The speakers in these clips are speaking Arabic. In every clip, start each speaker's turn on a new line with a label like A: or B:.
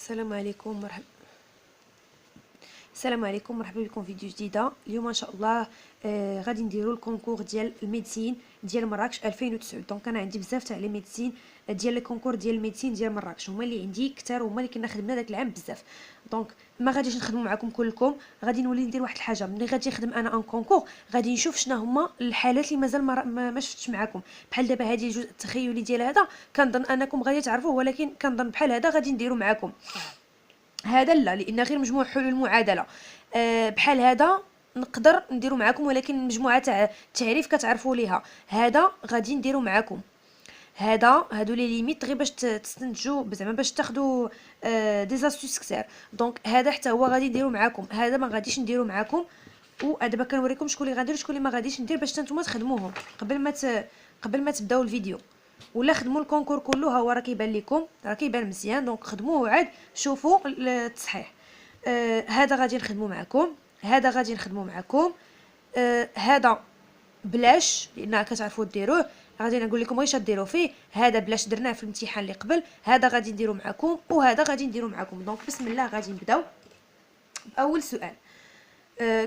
A: السلام عليكم مرحبا بكم في فيديو جديده. اليوم ان شاء الله غادي نديروا الكونكور ديال الميديسين ديال مراكش 2009. دونك انا عندي بزاف تاع لي ميديسين ديال الكونكور ديال الميديسين ديال مراكش، هما اللي عندي كثار، هما اللي كنا خدمنا داك العام بزاف. دونك ما غاديش نخدموا معكم كلكم، غادي نولي ندير واحد الحاجه ملي غادي نخدم انا ان كونكور، غادي نشوف شنو هما الحالات اللي مازال ما شفتش معكم. بحال دابا هذه الجزء التخيلي ديال هذا كنظن انكم غادي تعرفوه، ولكن كنظن بحال هذا غادي نديرو معكم. هذا لا، لان غير مجموع حلول المعادله. بحال هذا نقدر نديرو معكم، ولكن مجموعه تاع التعريف كتعرفوا ليها. هذا غادي نديرو معكم. هادو لي ليميت غير باش تستنتجوا، زعما باش تاخذوا دي زاستوس كثار. دونك هذا حتى هو غادي نديرو معكم، هذا ما غاديش نديرو معكم. ودابا كنوريكم شكون اللي غندير وشكون اللي ما غاديش ندير، باش نتوما تخدموهم قبل ما تبداو الفيديو. ولا خدموا الكونكور كله، ها هو راه كيبان لكم، راه كيبان مزيان. دونك خدموه عاد شوفوا التصحيح. هذا غادي نخدموا معكم، هذا غادي نخدموا معكم. هذا بلاش، لان كتعرفوا ديروه، غادي نقول لكم غير ديروا فيه. هذا بلاش درناه في الامتحان اللي قبل. هذا غادي نديرو معكم، وهذا غادي نديرو معكم. دونك بسم الله غادي نبداو باول سؤال.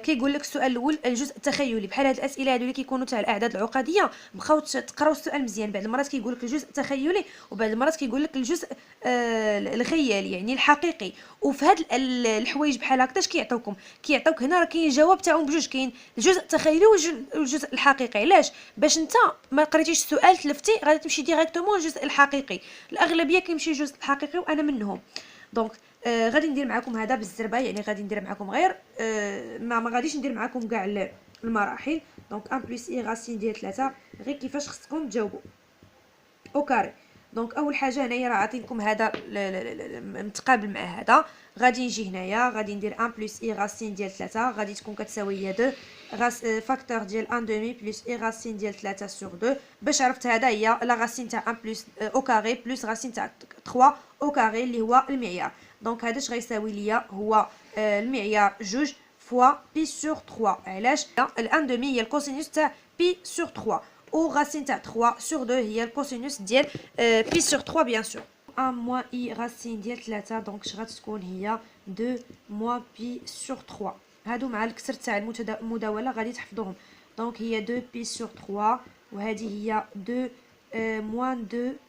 A: كيقول لك السؤال الاول الجزء التخيلي. بحال هاد الاسئله هادو اللي كيكونوا تاع الاعداد العقديه، بقاو تقراو السؤال مزيان. بعض المرات كيقول لك الجزء التخيلي، وبعض المرات كيقول لك الجزء الخيالي، يعني الحقيقي. وفي هاد الحوايج بحال هكاش كيعطيوك هنا راه كاين جواب تاعهم بجوج، كاين الجزء التخيلي والجزء الحقيقي. علاش؟ باش انت ما قريتيش السؤال تلفتي غادي تمشي ديريكتومون الجزء الحقيقي. الاغلبيه كيمشي الجزء الحقيقي، وانا منهم. دونك غادي ندير معكم هذا بالزربه، يعني غادي ندير معكم غير ما غاديش ندير معكم كاع المراحل. دونك 1 بلس اي غاسين ديال 3، غير كيفاش خصكم تجاوبوا او كاري. دونك اول حاجه هنايا راه عطيتكم هذا متقابل مع هذا. غادي نجي هنايا غادي ندير 1 بلس اي غاسين ديال 3، غادي تكون كتساوي هي 2 فاكتور ديال 1 دومي بلس اي غاسين ديال 3 سور 2. باش عرفت هذا هي لا غاسين تاع 1 بلس او كاري بلس غاسين تاع 3 او كاري اللي هو المعيار. دونك هذا اش غيساوي ليا هو المعيار 2 فوا بي سور 3. علاش؟ ال1 دومي هي الكوسينوس تاع بي سور 3، و غاسين تاع 3 سور 2 هي الكوسينوس ديال بي سور 3 بيان سور. 1 موان اي غاسين ديال 3، دونك اش غتكون هي 2 موان بي سور 3. هادو مع الكسر تاع المداوله غادي تحفظوهم. دونك هي 2 بي سور 3، وهذه هي 2 موان 2،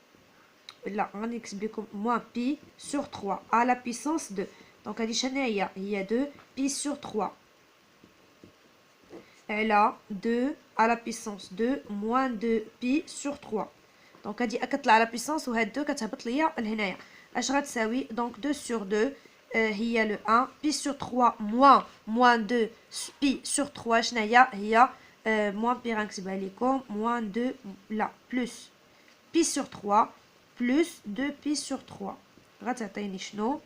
A: لا غادي نكتب لكم موان بي سور 3 à la puissance 2. دونك هذه شنو هي 2 بي سور 3 على 2 à la puissance 2 moins 2 بي سور 3. دونك هذه كتطلع على بيسونس، وهاد 2 كتهبط ليا لهنايا. اش غتساوي؟ دونك 2 سور 2 هي لو 1 بي سور 3 موان 2 بي سور 3 شنو هي موان بي. غنكتبها لكم موان 2 لا بلس بي سور 3 بلس 2 بي سور 3 غتعطيني شنو؟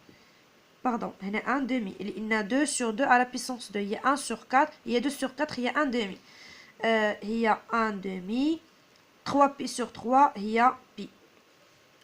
A: باردون هنا 1 دومي، لان 2 سور 2 على بيسونس 2 هي 1 سور 4، هي 2 سور 4 هي 1 دومي. هي 1 دومي 3 بي سور 3 هي بي.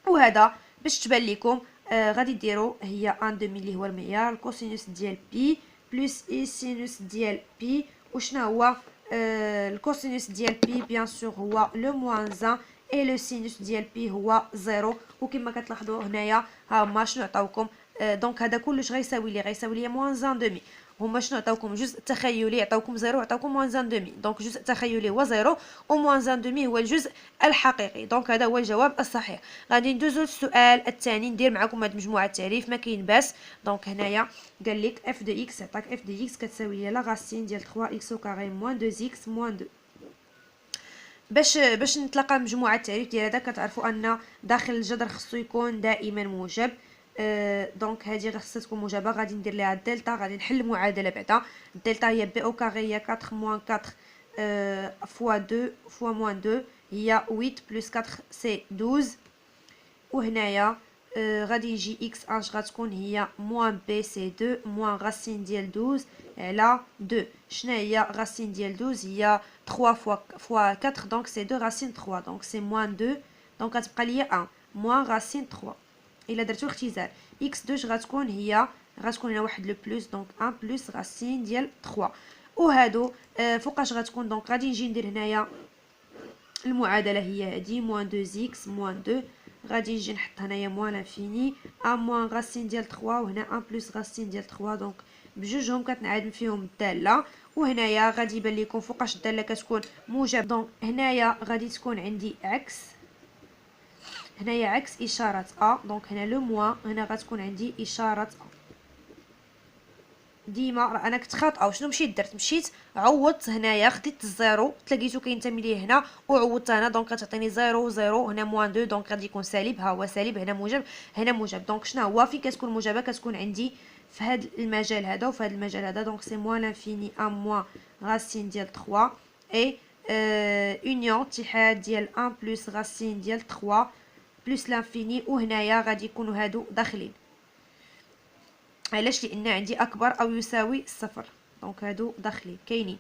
A: وهذا باش تبان لكم غادي ديروا هي 1 دومي اللي هو المعيار، الكوسينوس ديال بي بلس اي سينوس ديال بي. وشنا هو الكوسينوس ديال بي؟ بيان سور هو لو موان 1، اي لو سينوس ديال بي هو 0. وكما كتلاحظوا هنايا ها هما شنو عطاوكم. دونك هذا كلش غيساوي لي موان 1 دومي. هما شنو عطاوكم؟ جزء التخيلي عطاوكم 0، عطاوكم موان 1 دومي. دونك الجزء التخيلي هو 0، وموان 1 دومي هو الجزء الحقيقي. دونك هذا هو الجواب الصحيح. غادي ندوزو للسؤال الثاني، ندير معكم هاد مجموعه التعريف ما كاين باس. دونك هنايا قال لك اف دو اكس، عطاك اف دو اكس كتساوي لا غاسين ديال 3 اكس او كاري موان 2 اكس موان 2. باش نتلقى مجموعه التعريف ديال هذا، كتعرفوا ان داخل الجذر خصو يكون دائما موجب. دونك هذه خاصها تكون موجبه. غادي ندير ليها الدلتا، غادي نحل المعادله بعدا. الدلتا هي بي او كاري هي 4 موان 4 فوا 2 فوا موان 2 هي 8 بلس 4 سي 12. وهنايا غادي يجي اكس اش غتكون هي موان بي سي 2 موان غاسين ديال 12 على 2. شنو هي غاسين ديال 12؟ هي 3 فوا 4، دونك سي 2 غاسين 3، دونك سي موان 2. دونك غتبقى ليا 1 موان غاسين 3. الا درتو الاختزال اكس 2 غتكون هنا واحد لو بلس، دونك 1 بلس غاسين ديال 3. وهادو فوقاش غتكون؟ دونك غادي نجي ندير هنايا المعادله هي هادي موان 2 اكس موان 2 غادي نجي نحط هنايا موان لانفيني ا موان غاسين ديال 3 وهنا 1 بلس غاسين ديال 3. دونك بجوجهم كتنعدم فيهم الداله. وهنايا غادي يبان لكم فوقاش الداله كتكون موجب. دونك هنايا غادي تكون عندي عكس، هنايا عكس اشاره ا. دونك هنا لو موان، هنا غتكون عندي اشاره ا. ديما راه انا كنت خاطئه. وشنو مشيت درت؟ مشيت عوضت هنايا، خديت الزيرو تلاقيتو كينتمي ليه هنا وعوضت هنا. دونك غتعطيني زيرو زيرو، هنا موان دو، دونك غادي يكون سالب. ها هو سالب، هنا موجب، هنا موجب. دونك شنو هو فين كتكون موجبه؟ كتكون عندي في هذا المجال هذا وفي هذا المجال هذا. دونك سي موان لانفيني ا موان غاسين ديال 3 اي اونيون اتحاد ديال 1 بلس غاسين ديال 3 بلس لانفيني. وهنايا غادي يكونوا هادو داخلين. علاش؟ لان عندي اكبر او يساوي صفر. دونك هادو داخلين كاينين.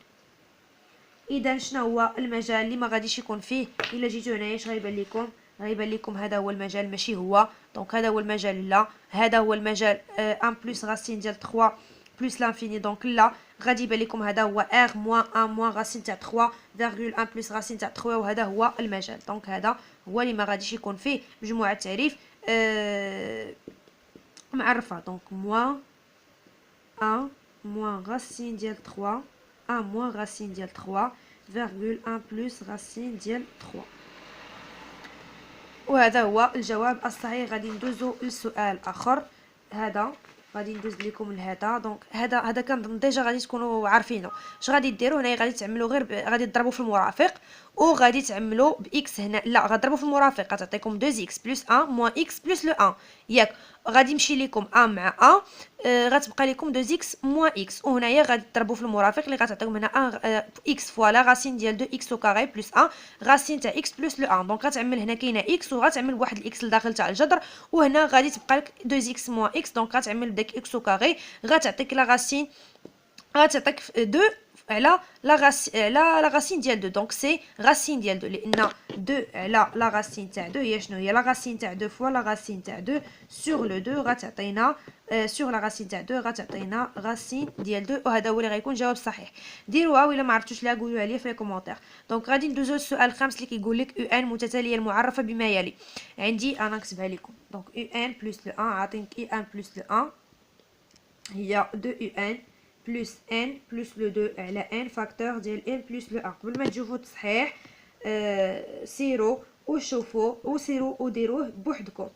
A: اذا شنو هو المجال اللي ما غاديش يكون فيه؟ الا جيتو هنايا اش غيبان لكم؟ غيبان لكم هذا هو المجال ماشي هو. دونك هذا هو المجال، لا هذا هو المجال 1 بلس غاسين ديال 3 بلس لانفيني. دونك لا غادي يبان لكم هذا هو ار موان 1 موان غاسين تاع 3 فيرغول 1 بلس غاسين تاع 3 وهذا هو المجال. دونك هذا هو اللي ما غاديش يكون فيه مجموعه تعريف معرفه. دونك موان 1 moins racine ديال 3 1 moins racine ديال 3 فيرغول 1 بلس racine ديال 3. وهذا هو الجواب الصحيح. غادي ندوزو للسؤال اخر. هذا غادي ندوز لكم لهذا. دونك هذا كنظن ديجا غادي تكونوا عارفينه. اش غادي ديروا هنايا؟ غادي تعملوا غير غادي تضربوا في المرافق وغادي تعملوا باكس هنا. لا غتضربوا في المرافق غتعطيكم 2 اكس بلس 1 موان اكس بلس لو 1 ياك. غادي يمشي لكم ا مع ا غتبقى لكم 2 اكس موان اكس. وهنايا غادي تضربوا في المرافق اللي غتعطيكم هنا 1 اكس فوالا غاسين ديال 2 اكس او كاري بلس 1 غاسين تاع اكس بلس لو 1. دونك غتعمل هنا كاينه اكس وغتعمل واحد الاكس لداخل تاع الجذر. وهنا غادي تبقى لك 2 اكس موان اكس. دونك غتعمل بداك اكس او كاري غتعطيك لا غاسين، غتعطيك 2 على لا غاسين ديال 2. دونك سي غاسين ديال 2 لان 2 على لا غاسين تاع 2 هي شنو؟ هي لا غاسين تاع 2 فوا لا غاسين تاع 2 سور لو 2 غتعطينا سور لا غاسين تاع 2 غتعطينا غاسين ديال 2. وهذا هو اللي غيكون جواب صحيح. ديروها ولا ما عرفتوش لها قولوها لي في لي كومونتير. دونك غادي ندوزو للسؤال الخامس اللي كيقول لك يو ان متتاليه المعرفه بما يلي. عندي انا نكتبها لكم. دونك يو ان بلس لو 1 عاطينك يو ان بلس لو 1 هي 2 يو ان بلس ان بلس لو 2 على ان فاكتور ديال ان بلس لو 1. قبل ما تشوفوا التصحيح سيروا وشوفوا وسيروا وديروه بوحدكم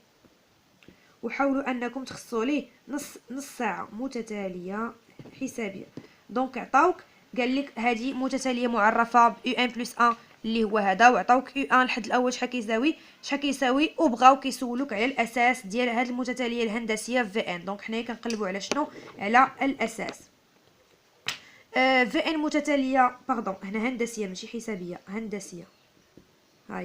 A: وحاولوا انكم تخصصوا ليه نص ساعه متتاليه حسابيه. دونك عطاوك قال لك هذه متتاليه معرفه ب يو ان بلس 1 اللي هو هذا، وعطاوك يو ان الحد الاول شحال كيساوي وبغاو كيسولوك على الاساس ديال هذه المتتاليه الهندسيه في ان. دونك حنايا كنقلبوا على شنو؟ على الاساس. في ان متتاليه باردون هنا هندسيه ماشي حسابيه، هندسيه. ها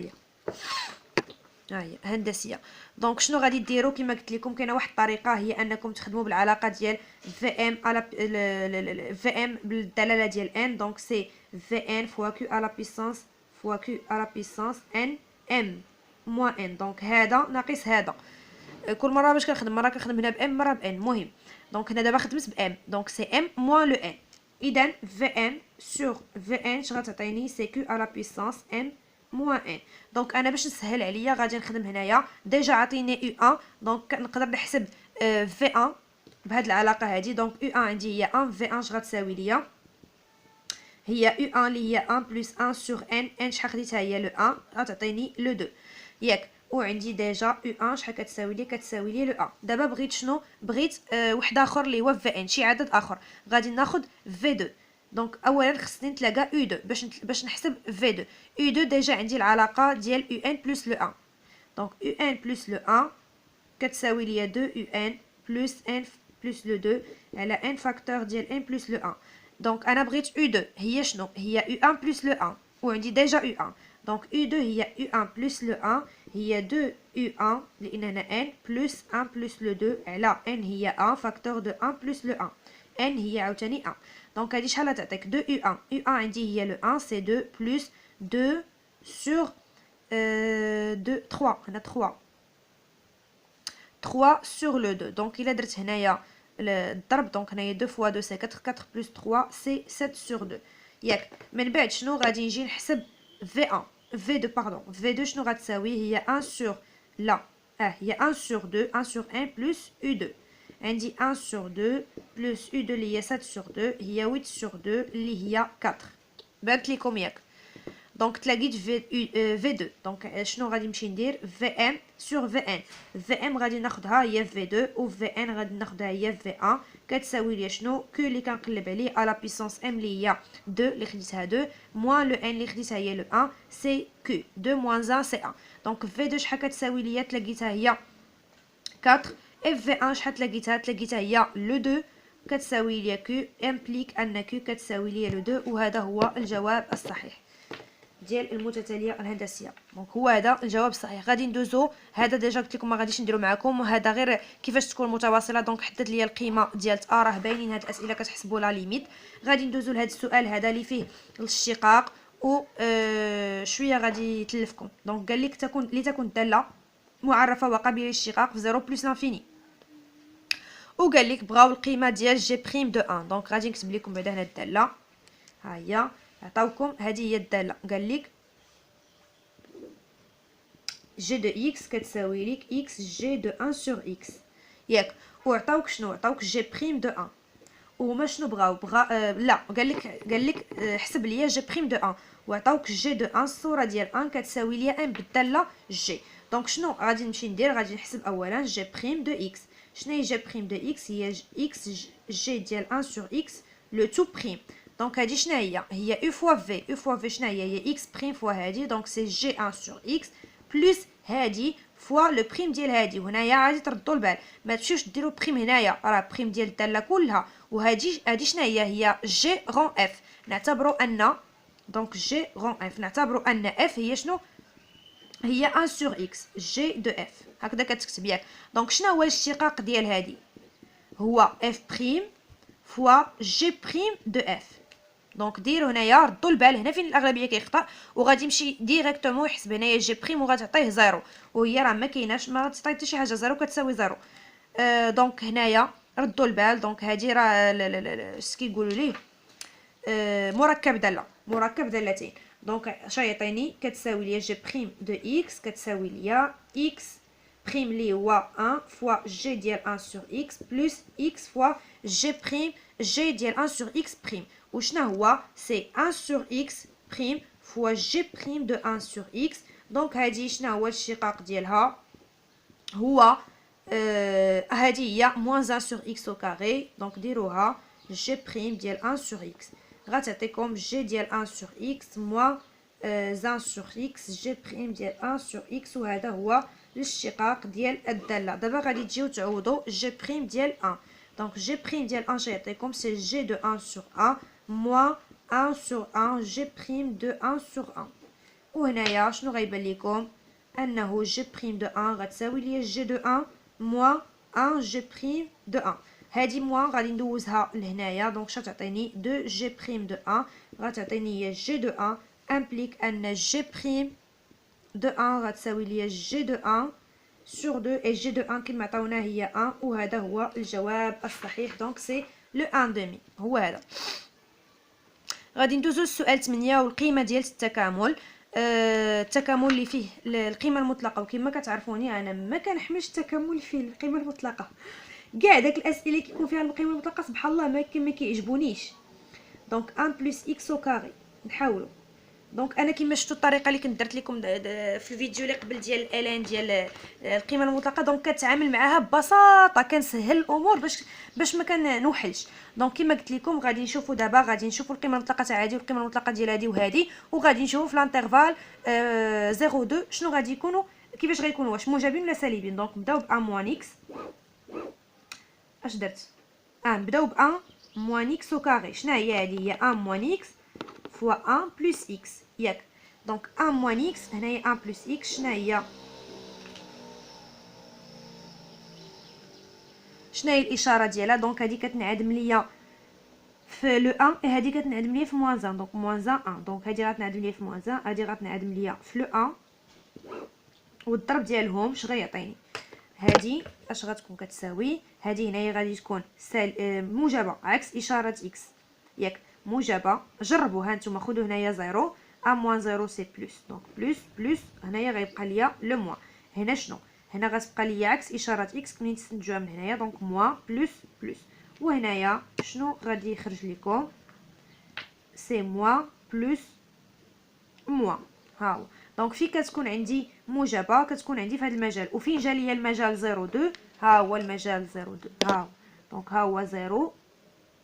A: هي هندسيه. دونك شنو غادي ديروا؟ كما قلت لكم كاينه واحد الطريقه هي انكم تخدموا بالعلاقه ديال في ام على في ام بالدلاله ديال ان. دونك سي في ان فوا كيو على بيسانس فوا كيو على بيسانس ان ام موان ان. دونك هذا ناقص هذا. كل مره باش كنخدم مره كنخدم هنا بام مره بان. المهم دونك هنا دابا خدمت بام. دونك سي ام موان لو ان. اذا في ام سور في ان اش غتعطيني؟ سي كيو على بيسانس ان موان ان. دونك انا باش نسهل عليا غادي نخدم هنايا ديجا عطيني يو 1. دونك نقدر نحسب في 1 بهاد العلاقه هادي. دونك يو 1 عندي هي 1 في 1 اش غتساوي ليا؟ هي يو 1 اللي هي 1 بلس 1 سور ان شحال خديتها هي لو 1 غتعطيني لو 2 ياك. وعندي ديجا يو 1 شحال كتساوي لي؟ كتساوي لي لو 1. دابا بغيت شنو؟ بغيت واحد اخر اللي هو في ان شي عدد اخر. غادي ناخذ في 2. دونك اولا خصني نتلاقى يو 2 باش نحسب في 2. يو 2 ديجا عندي العلاقه ديال يو ان بلس لو 1. دونك يو ان بلس لو 1 كتساوي ليا 2 يو ان بلس ان بلس لو 2 على ان فاكتور ديال ان بلس لو 1. دونك انا بغيت يو 2 هي شنو؟ هي يو 1 بلس لو 1 وعندي ديجا يو 1. دونك يو 2 هي يو 1 بلس لو 1 هي 2 يو 1 لان هنا ان بلس 1 بلس لو 2 على ان هي 1 فاكتور دو 1 بلس لو 1 ان هي عاوتاني 1. دونك هادي شحال تعطيك؟ 2 يو 1. يو 1 عندي هي لو 1 سي 2 بلس 2 sur 2 3 هنا 3 sur le 2. دونك الا درت هنايا الضرب دونك هنايا 2 fois 2 c'est 4 4 plus 3 c'est 7 sur 2 ياك. من بعد شنو غادي نجي نحسب في 1 في 2 باردون في 2 شنو غتساوي؟ هي 1 sur لا هي 1 sur 2 1 sur 1 plus U2 عندي 1 sur 2 plus U2 اللي هي 7 sur 2 هي 8 sur 2 اللي هي 4 بانت ليكم ياك دونك تلاقيت في 2 دونك شنو غادي نمشي ندير في ام سور في ان في ام غادي ناخذها هي في 2 و في ان غادي ناخذها هي في 1 كتساوي لي شنو كو اللي كنقلب عليه على بيسونس ام اللي هي 2 اللي خديتها 2 موان لو ان اللي خديتها هي لو 1 سي كو 2 موان 1 سي 1 دونك في 2 شحال كتساوي ليا تلاقيتها هي 4 اف في 1 شحال تلاقيتها هي لو 2 كتساوي ليا كو امبليك ان كو كتساوي ليا لو 2 وهذا هو الجواب الصحيح ديال المتتاليه الهندسيه دونك هو هذا الجواب الصحيح. غادي ندوزو هذا ديجا قلت لكم ما غاديش نديرو معكم هذا غير كيفاش تكون متواصله دونك حدد لي القيمه ديال راه باينين هاد الاسئله كتحسبوا لا ليميت. غادي ندوزو لهذا السؤال هذا اللي فيه الاشتقاق و شويه غادي يتلفكم دونك قال لك تكون الداله معرفه وقابله للاشتقاق في 0 بلس لانفيني وقال لك بغاو القيمه ديال جي بريم دو 1 دونك غادي نكتب لكم بعدا هنا الداله ها هي عطاوكم هذه هي الداله قال لك جي دو اكس كتساوي لك اكس جي دو 1 سور اكس ياك وعطاوك شنو عطاوك جي بريم دو 1 وهما شنو بغا لا قال لك حسب ليا جي بريم دو 1 وعطاوك جي دو 1 الصوره ديال 1 كتساوي ليا ان بالداله جي دونك شنو غادي نمشي ندير غادي نحسب اولا جي بريم دو اكس شنو هي جي بريم دو اكس هي اكس جي ديال 1 سور اكس لو تو بريم دونك هادي شنو هي او فوا في شنو هي اكس بريم فوا هادي دونك سي جي 1 سور اكس بلس هادي فوا لو بريم ديال هادي وهنايا غادي تردوا البال ما تمشيوش ديروا بريم هنايا راه بريم ديال الداله كلها وهادي شنو هي جي غون اف نعتبروا ان دونك جي غون اف نعتبروا ان اف هي شنو هي 1 سور اكس جي دو اف هكذا كتكتب ياك دونك شنو هو الاشتقاق ديال هادي هو اف بريم فوا جي بريم دو اف دونك ديروا هنايا ردوا البال هنا فين الاغلبيه كيخطا وغادي يمشي ديريكتومون يحسب هنايا جي بريم وغتعطيه زيرو وهي راه ما كايناش ما غتعطي حتى شي حاجه زيرو كتساوي زيرو دونك هنايا ردوا البال دونك هادي راه اش كيقولوا ليه مركب دالتين دونك اش يعطيني كتساوي ليا جي بريم دو اكس كتساوي ليا اكس بريم لي هو 1 فوا جي ديال 1 سور اكس بلس اكس فوا جي بريم جي ديال 1 سور اكس بريم وشنا هو سي 1 سور اكس بريم فوا جي بريم دو 1 سور اكس دونك هادي شنا هو الاشتقاق ديالها هو هادي هي موان 1 سور اكس او كاري دونك ديروها جي بريم ديال 1 سور اكس غتعطيكم جي ديال 1 سور اكس موان 1 سور اكس جي بريم ديال 1 سور اكس وهذا هو الاشتقاق ديال الداله. دابا غادي تجيو تعوضوا جي بريم ديال 1 دونك جي بريم ديال 1 غيعطيكم سي جي دو 1 سور 1 موان 1 سور 1 جي بريم دو 1 سور 1 وهنايا شنو غيبان لكم انه جي بريم دو 1 غتساوي ليا جي دو 1 موان 1 جي بريم دو 1 هادي موان غادي ندوزها لهنايا دونك شتعطيني 2 جي بريم دو 1 غتعطيني هي جي دو 1 امبليك ان جي بريم دو 1 غتساوي ليا جي دو 1 sur 2 et g de 1 كما عطاونا هي 1 وهذا هو الجواب الصحيح دونك سي لو 1 دومي هو هذا. غادي ندوزو للسؤال 8 والقيمه ديال التكامل التكامل اللي فيه القيمه المطلقه وكما كتعرفوني انا ما كنحملش التكامل فيه القيمه المطلقه كاع داك الاسئله اللي كيكون فيها القيمه المطلقه سبحان الله ما كيعجبونيش دونك 1 بلس اكس او كاري نحاولوا دونك انا كما شفتوا الطريقه اللي كنت درت لكم في الفيديو اللي قبل ديال الالان ديال القيمه المطلقه دونك كنتعامل معاها ببساطه كنسهل الامور باش ما كنوحلش دونك كما قلت لكم غادي نشوفوا دابا غادي نشوفوا القيمه المطلقه تاع هذه والقيمه المطلقه ديال هذه وهذه وغادي نشوفوا في الانترفال 0 2 شنو غادي يكونوا كيفاش غيكونوا واش موجبين ولا سالبين دونك نبداو ب 1 موان اكس اش درت نبداو ب 1 موان اكس او كاري شنو هي هذه هي 1 موان اكس فوا 1 بلس اكس ياك دونك 1 موان اكس هنايا 1 بلس اكس شنو هي الاشاره ديالها دونك هذه كتنعدم ليا في لو 1 هذه كتنعدم ليا في موان 1 دونك موان 1 دونك هذه غتنعدم ليا في موان 1 هذه غتنعدم ليا في لو 1 والضرب ديالهم اش غيعطيني هذه اش غتكون كتساوي هذه هنايا غادي تكون موجبه عكس اشاره اكس ياك موجبه جربوها نتوما خذوا هنايا 0 1 موان 0 سي بلس دونك بلس هنايا غيبقى ليا لو موان هنا شنو هنا غتبقى لي عكس اشاره اكس ملي نستنتجوها من هنايا. دونك موان بلس بلس. وهنايا شنو غادي يخرج لكم؟ سي موان بلس موان. ها هو. دونك فين كتكون عندي موجبه كتكون عندي في هذا المجال، وفين جا ليا المجال 02 ها هو المجال 02 ها هو. دونك ها هو 0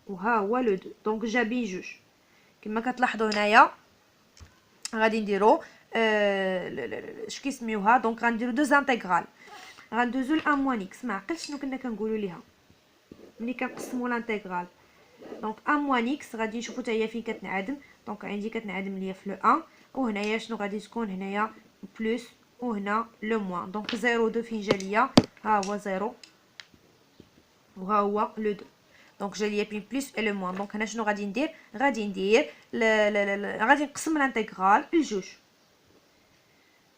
A: وها هو لو 2. دونك جا بين جوج. كما كتلاحظوا هنايا غادي نديرو اش كيسميوها. دونك غنديرو دوز انتغرال، غندوزو ل 1 موان اكس. ما عقلتش شنو كنا كنقولوا ليها ملي كنقسموا لانتغرال. دونك 1 موان اكس غادي نشوفوا حتى هي فين كتنعدم. دونك عندي كتنعدم ليا في لو 1، وهنايا شنو غادي تكون هنايا بلس وهنا لو موان. دونك 02 فين جا ليا ها هو 0 وها هو لو 2. دونك جا ليا بين بلس و لو موان. دونك هنا شنو غادي ندير؟ غادي ندير غادي نقسم الانتغرال لجوج.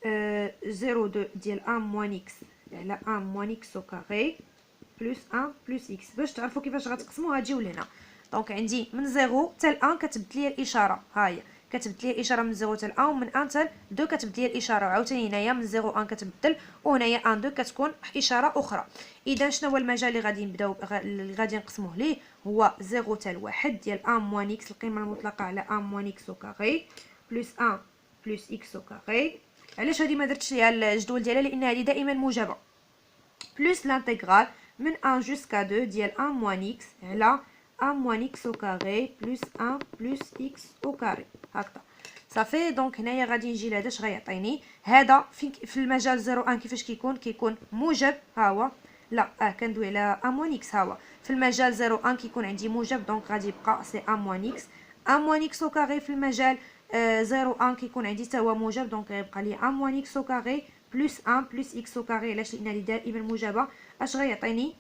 A: 02 ديال 1 موان اكس على 1 موان اكس او كاري بلس 1 بلس اكس. باش تعرفوا كيفاش غتقسموا غتجيو لهنا. دونك عندي من 0 حتى ل 1 كتبت لي الاشاره، ها هي كتبت لي الاشاره من 0 حتى ل 1، ومن 1 حتى ل 2 كتبت لي الاشاره، وعاوتاني هنايا من 0 1 كتبدل، وهنايا 1 2 كتكون اشاره اخرى. اذا شنو هو المجال اللي غادي نبداو اللي غادي نقسموه ليه؟ هو 0 حتى ل 1 ديال 1 موان اكس القيمه المطلقه على 1 موان اكس او كاري بلس 1 بلس اكس او كاري. علاش هذه ما درتش ليها الجدول ديالها؟ لان هذه دائما موجبه. بلس لانتغرال من 1 جوسكا 2 ديال 1 موان اكس على 1 موان اكس او كاري بلس 1 بلس اكس او كاري. هكذا صافي. دونك هنايا غادي نجي لهذا اش غيعطيني. هذا في المجال 01 كيفاش كيكون موجب. ها هو لا كندوي على 1 موان اكس. ها هو في المجال 01 كيكون عندي موجب، دونك غادي يبقى سي 1 موان اكس. 1 موان اكس او كاري في المجال 01 كيكون عندي حتى هو موجب، دونك غيبقى لي 1 موان اكس او كاري بلس 1 بلس اكس او كاري. علاش؟ لان هذه دائما موجبه. اش غيعطيني؟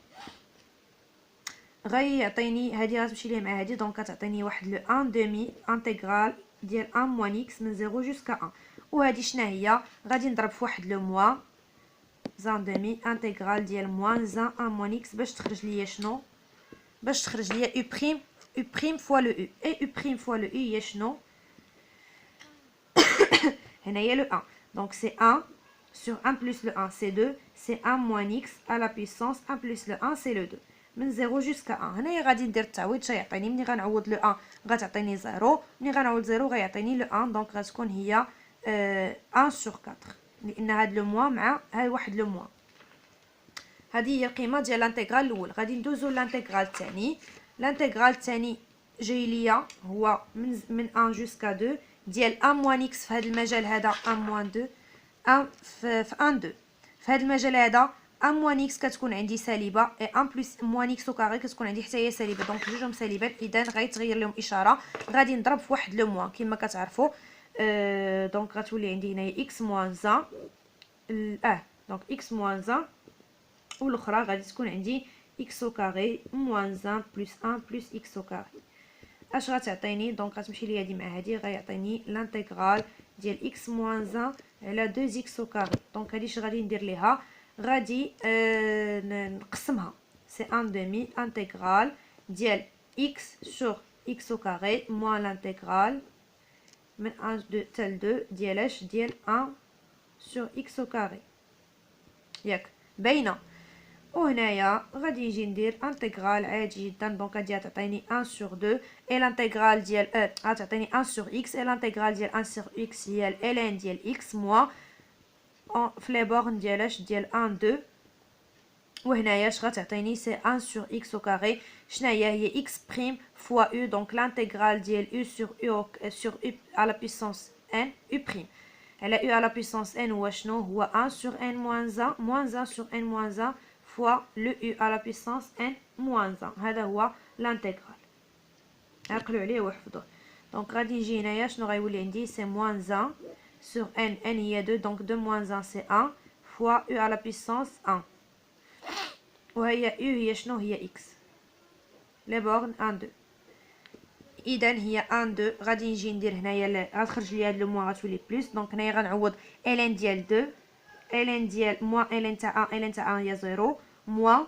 A: غيعطيني هذه غتمشي ليه مع هذه، دونك غتعطيني واحد لو 1 دومي انتغرال ديال 1 موان اكس من 0 جوسكا 1. وهذه شنو هي؟ غادي نضرب في واحد لو موان زان دومي انتغرال ديال موان زان 1 موان اكس باش تخرج ليا شنو؟ باش تخرج ليا او بريم. او بريم فوا لو او. اي او بريم فوا لو او هي شنو؟ هنايا لو 1. دونك سي 1 sur 1 plus le 1 c'est 2, c'est 1 moins x à la puissance 1 plus le 1 c'est le 2 من 0 jusqu'à 1. هنايا غادي ندير التعويض. اش غيعطيني؟ ملي غنعوض لو 1 غتعطيني 0، ملي غنعوض 0 غيعطيني لو 1. دونك غتكون هي 1 sur 4 لان هاد لو موان مع هاد واحد لو موان. هذه هي القيمه ديال الانتغرال الاول. غادي ندوزو للانتغرال الثاني. الانتغرال الثاني جاي ليا هو من 1 jusqu'à 2 ديال 1 موان اكس في هذا المجال هذا 1 موان 2 1 في 1 2. في هذا المجال هذا 1 موان اكس كتكون عندي سالبه، اي 1 بلس موان اكس او كاري كتكون عندي حتى هي سالبه، دونك جوجهم سالبات. اذا غيتغير لهم اشاره، غادي نضرب في واحد لو موان كما كتعرفوا. دونك غتولي عندي هنايا اكس موان زان دونك اكس موان زان، والاخرى غادي تكون عندي اكس او كاري موان زان بلس 1 بلس اكس او كاري. اش غتعطيني؟ دونك غتمشي لي هادي مع هادي، غيعطيني لانتغرال ديال اكس موان زان على 2 اكس او كاري. دونك هادي اش غادي ندير ليها؟ غادي نقسمها. سي ان دومي انتغرال ديال اكس سور اكس او كاري موان لانتغرال من 1 حتى ل 2 ديال اش؟ ديال 1 سور اكس او كاري. ياك باينه؟ وهنايا غادي نجي ندير انتغرال عادي جدا. دونك غادي تعطيني 1 sur 2 اي لانتغرال ديال غتعطيني 1 sur x اي لانتغرال ديال 1 sur x هي ln ديال x موان في لي بورن ديال اش؟ ديال 1 2. وهنايا اش غتعطيني؟ سي 1 sur x au carré. شنو هي x بريم فوا u. دونك لانتغرال ديال u sur u على puissance n u بريم على u على puissance n هو شنو؟ هو 1 sur n moins 1 moins 1 sur n moins 1 fois le u à la puissance n moins 1. هذا هو l'intégral. عقلوا عليه وحفظوه. دونك غادي نجي هنايا شنو غيولي عندي؟ سي moins 1 sur n هي 2 دونك 2 moins 1 سي 1 fois u à la puissance 1. وهي u هي شنو؟ هي x. لي بورن 1 2. اذا هي 1 2. غادي نجي ندير هنايا غتخرج لي هاد لو موان غتولي بلس. دونك هنايا غنعوض ln ديال 2 ln ديال موان ln تاع 1 ln تاع 1 هي 0 موان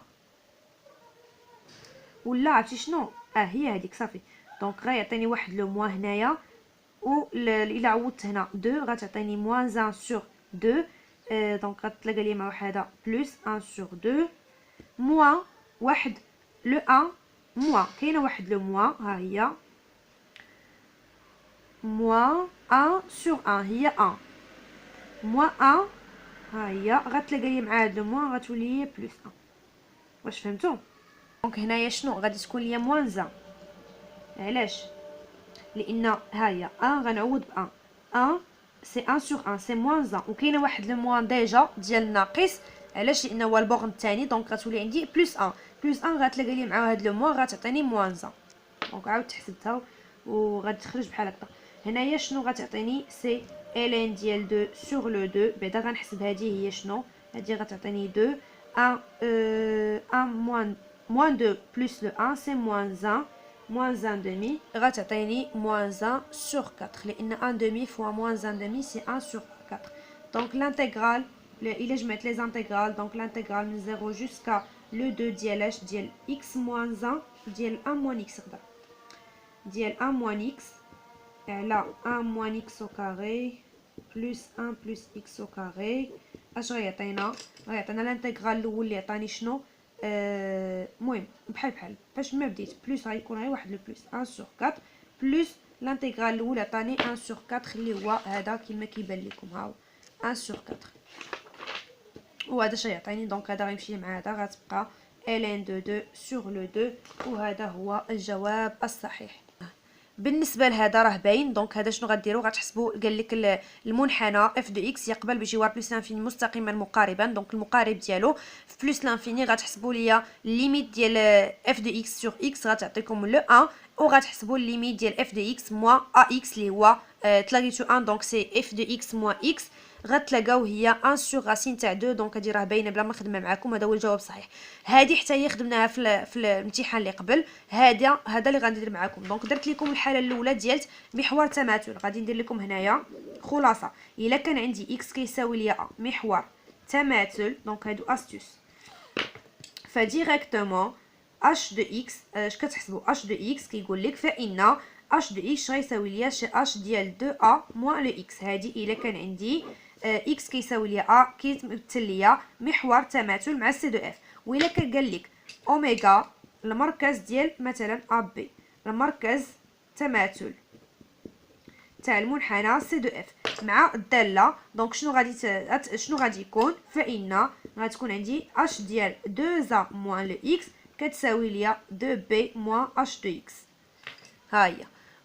A: ولا عرفتي شنو؟ هي هذيك صافي. دونك غيعطيني واحد لو موان هنايا، و الا عوضت هنا 2 غتعطيني موان 1 sur 2 دونك غتلقى لي مع هذا بلس 1 سور 2 موان واحد لو 1 موان، كاينه واحد لو موان ها هي موان 1 سور 1 هي 1 موان 1 ها هي غتلقى لي مع هاد لو موان غتولي لي بلس 1. واش فهمتوا؟ دونك هنايا شنو غادي تكون لي موان زان؟ علاش؟ لان ها هي 1 غنعوض ب 1 1 سي 1 سور 1 سي موان زان، وكاينه واحد لو موان ديجا ديال الناقص. علاش؟ لان هو البورن الثاني، دونك غتولي عندي بلس 1 بلس 1 غتلقى لي مع هاد لو موان غتعطيني موان زان. دونك عاود حسبتها وغادي تخرج بحال هكا. هنايا شنو غتعطيني؟ سي الين ديال 2 سور لو 2. بعدا غنحسب هذه هي شنو، هذه غتعطيني 2 1 1 موان 2 بلس لو 1 سي موان 1 موان 1 demi غتعطيني موان 1 سور 4 لان 1 demi فوا موان 1 demi سي 1 سور 4. دونك لانتيغرال الا جمعت لي زانتيغرال دونك لانتيغرال من 0 جوسكا لو 2 ديال ديال x موان 1 ديال 1 موان x غدا ديال 1 موان x على 1 موان x au carré بلس 1 بلس x au carré. اش غيعطينا؟ غيعطينا لانتيغرال الاول اللي عطاني شنو المهم بحال فاش ما بديت بلس غيكون غير واحد لو بلس 1 سور 4 بلس لانتيغرال الاول عطاني 1 سور 4 اللي هو هذا كما كيبان لكم ها 1 سور 4. وهذا اش يعطيني؟ دونك هذا غيمشي مع هذا غتبقى ln دو 2 سور لو 2 وهذا هو الجواب الصحيح. بالنسبه لهذا راه باين. دونك هذا شنو غديروا؟ غتحسبوا قال لك المنحنى اف دو اكس يقبل بجوار بلس لانفيني مستقيما مقاربا. دونك المقارب ديالو في بلس لانفيني غتحسبوا ليا ليميت ديال اف دو اكس سور اكس غتعطيكم لو 1 وغتحسبوا ليميت ديال اف دو اكس موان ا اكس اللي هو تلاقيتو 1 دونك سي اف دو اكس موان اكس غتلاقاو هي 1 سور راسين تاع 2. دونك هادي راه باينه بلا ما نخدمها معكم. هذا هو الجواب الصحيح. هذه حتى هي خدمناها في الامتحان اللي قبل. هذا اللي غندير معكم. دونك درت لكم الحاله الاولى ديالت محور تماثل. غادي ندير لكم هنايا خلاصه. الا كان عندي اكس كيساوي ليا محور تماثل دونك هادو استوس فديريكتومون اش دو اكس اش كتحسبوا اش دو اكس كيقول لك فان اش دو اكس غيساوي ليا شي اش ديال 2 ا موان لو اكس. هذه الا كان عندي اكس كيساوي ليا ا كيتمثل ليا محور تماثل مع سي دو اف. وإلا كان قال لك اوميغا المركز ديال مثلا ا بي المركز تماثل تاع المنحنى سي دو اف مع الداله دونك شنو غادي يكون؟ فان غتكون عندي اش ديال 2 ا موان لو اكس كتساوي ليا 2 بي موان اش دو اكس. ها هي.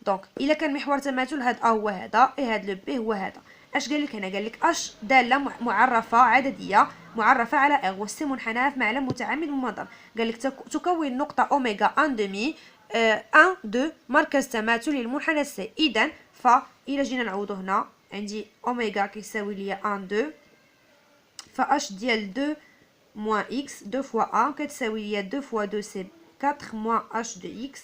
A: دونك الا كان محور تماثل هاد ا هو هذا هاد لو بي هو هذا. اش قال لك هنا؟ قال لك اش داله معرفه عدديه معرفه على ار والسي منحنى في معلم متعامد مماضل. قال لك تكون نقطه اوميغا 1 دومي 1 2 مركز تماثل للمنحنى سي. اذا فإلا جينا نعوضو هنا عندي اوميغا كيساوي ليا 1 2 فاش ديال 2 موان اكس 2 فوا 1 كتساوي ليا 2 فوا 2 سي 4 موان اش دو اكس.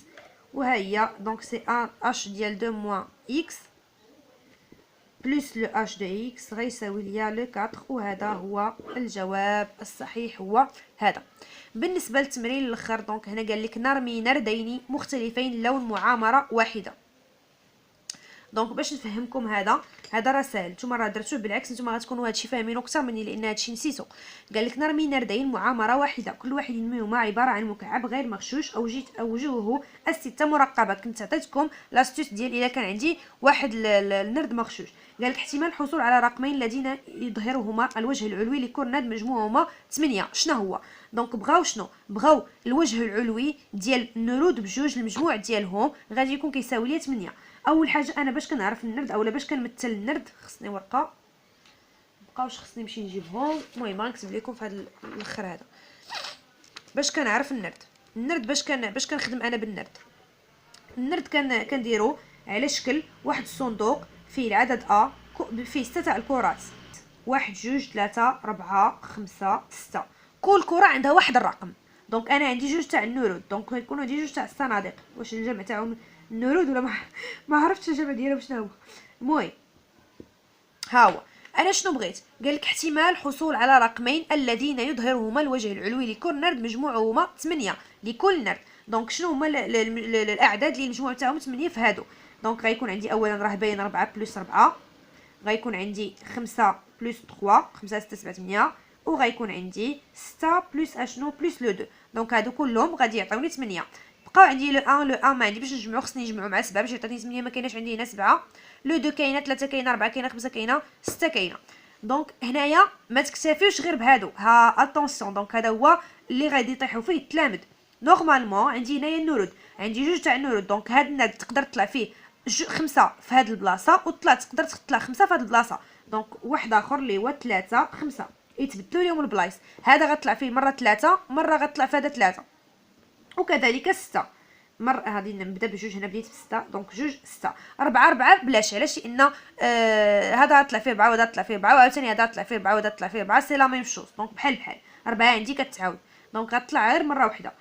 A: وها هي دونك سي 1 اش ديال 2 موان اكس بلس لو اش دو اكس غيساوي ليا لو 4 وهذا هو الجواب الصحيح هو هذا. بالنسبه للتمرين الاخر دونك هنا قال لك نرمي نردين مختلفين لون معامره واحده. دونك باش نفهمكم هذا راه ساهل. نتوما راه درتوه بالعكس نتوما غتكونوا هادشي فاهمينو اكثر مني لان هادشي نسيتو. قال لك نرمي نردين معامره واحده كل واحد منهما عباره عن مكعب غير مغشوش او وجوهه السته مرقبه. كنت عطيتكم لاستوس ديال الا كان عندي واحد النرد مغشوش. قال لك احتمال الحصول على رقمين الذين يظهرهما الوجه العلوي لكل نرد مجموعهما 8. شنو هو؟ دونك بغاو الوجه العلوي ديال النرود بجوج المجموع ديالهم غادي يكون كيساوي ليا 8. اول حاجه انا باش كنعرف النرد اولا باش كنمثل النرد خصني ورقه مبقاوش خصني نمشي نجيبهم. المهم غنكتب لكم في هذا الاخر هذا باش كنعرف النرد باش كنخدم انا بالنرد. النرد كنديرو على شكل واحد الصندوق فيه العدد ا فيه 6 تاع الكرات 1 2 3 4 5 6 كل كره عندها واحد الرقم. دونك انا عندي جوج تاع النرود دونك غيكونوا عندي جوج تاع الصناديق. واش الجمع تاعهم النرود ولا ما عرفتش الجمع ديالهم شنو هو. المهم ها هو انا شنو بغيت؟ قال لك احتمال الحصول على رقمين الذين يظهرهما الوجه العلوي لكل نرد مجموعهما 8 لكل نرد. دونك شنو هما الاعداد اللي المجموع تاعهم 8 في هادو؟ دونك غيكون عندي اولا راه باين 4 بلس 4 غيكون عندي 5 بلس 3 5 6 7 8 وغيكون عندي 6 بلس اشنو بلس لو 2. دونك هادو كلهم غادي يعطيوني 8. بقاو عندي لو 1 ما عندي باش نجمعو، خصني نجمعو مع 7 باش يعطيني 8. ما كايناش عندي هنا 7. لو 2 كاينه، 3 كاينه، 4 كاينه، 5 كاينه، 6 كاينه. دونك هنايا ما تكتفيوش غير بهادو. ها اتونسيون، دونك هذا هو اللي غادي يطيحوا فيه التلامذ. نورمالمون عندي هنايا النورود، عندي جوج تاع النورود. دونك هاد الناد تقدر تطلع فيه 5 في هاد البلاصه، وطلع تقدر تطلع 5 في هاد البلاصه. دونك واحد اخر اللي هو 3 5 يتبدلوا لهم البلايص. هذا غطلع فيه مره 3، مره غطلع في هذا 3، وكذلك 6 مره. غادي نبدا بجوج، هنا بديت ب6 دونك جوج 6 4 بلاش. علاش؟ لان هذا غطلع فيه 4 وهذا غطلع فيه 4 وعاوتاني هذا غطلع فيه 4 وهذا غطلع فيه 4. سي لا ميم شوز. دونك بحال 4 عندي كتعاود. دونك غطلع غير مره واحده.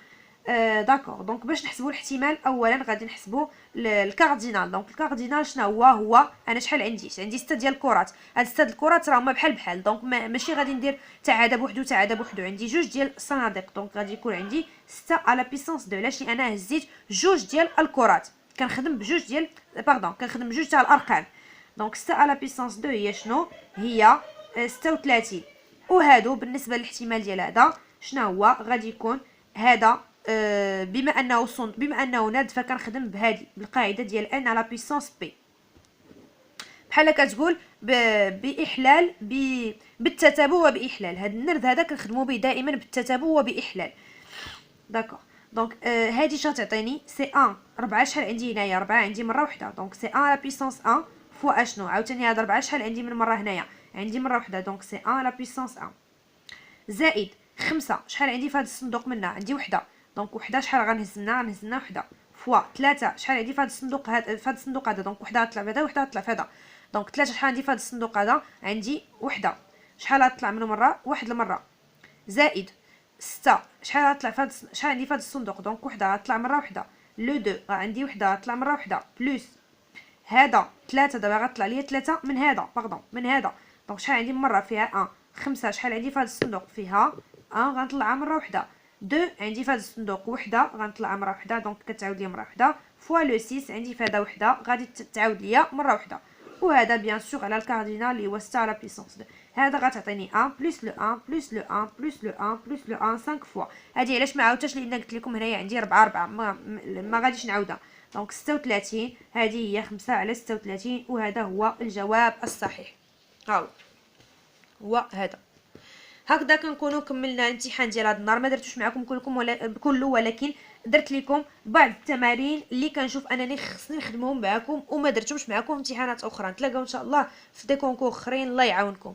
A: داكوغ. دونك باش نحسبوا الاحتمال اولا غادي نحسبوا الكاردينال. دونك الكاردينال شنو هو انا شحال عندي 6 ديال الكرات. هاد 6 الكرات راهما بحال. دونك ماشي غادي ندير تاع هذا بوحدو تاع هذا بوحدو. عندي جوج ديال الصناديق. دونك غادي يكون عندي 6 على بيسونس 2. علاش؟ لان انا هزيت جوج ديال الكرات. كنخدم بجوج ديال كنخدم بجوج تاع الارقام. دونك 6 على بيسونس 2 هي شنو؟ هي 36. وهادو بالنسبه للاحتمال ديال هذا شنو هو؟ غادي يكون هذا بما انه ناد فكنخدم بهذه بالقاعده ديال ان على بيسونس بي. بحال كتقول باحلال بالتتابع وباحلال. هذا النرد هذا كنخدموا به دائما بالتتابع وباحلال. داكوغ. دونك هذه شغتعطيني سي 1 4. شحال عندي هنايا 4 عندي مره واحده. دونك سي 1 على بيسونس 1 فوا اشنو عاوتاني هاد 4 شحال عندي من مره هنايا عندي مره واحده. دونك سي 1 على بيسونس 1 زائد 5. شحال عندي في هذا الصندوق منها عندي وحده. دونك وحده شحال غنهز لنا وحده فوا 3. شحال عندي في هذا الصندوق هذا دونك وحده غتطلع في هذا وحده غتطلع في هذا. دونك 3 شحال عندي في هذا الصندوق هذا عندي وحده. شحال غتطلع منه مره واحد المره زائد 6. شحال غتطلع في هذا شحال عندي في هذا الصندوق. دونك وحده غتطلع مره واحده. لو 2 عندي وحده غتطلع مره واحده بلس هذا 3. دابا غتطلع ليا 3 من هذا من هذا. دونك شحال عندي مره فيها 1 5. شحال عندي في هذا الصندوق فيها 1 غنطلعها مره واحده. 2 عندي في هذا الصندوق وحده غنطلعها مره واحده. دونك كتعاود ليا مره واحده فوا لو 6 عندي في هذا وحده غادي تعاود ليا مره واحده. وهذا بيان سور على الكاردينال اللي هو 6 على بيسونس 2. هذا غتعطيني 1 بلس لو 1 بلس لو 1 بلس لو 1 بلس لو 1 5 فوا. هذه علاش ما عاودتش؟ لان قلت لكم هنايا عندي 4 ما غاديش نعاودها. دونك 36 هذه هي 5 على 36. وهذا هو الجواب الصحيح. هو هذا. هكذا كنكونوا كملنا الامتحان ديال هذا النهار. ما درتوش معكم كله ولكن درت لكم بعض التمارين اللي كنشوف انني خصني نخدمهم معكم وما درتهمش معكم امتحانات اخرى. نتلاقاو ان شاء الله في دي كونكور اخرين. الله يعاونكم.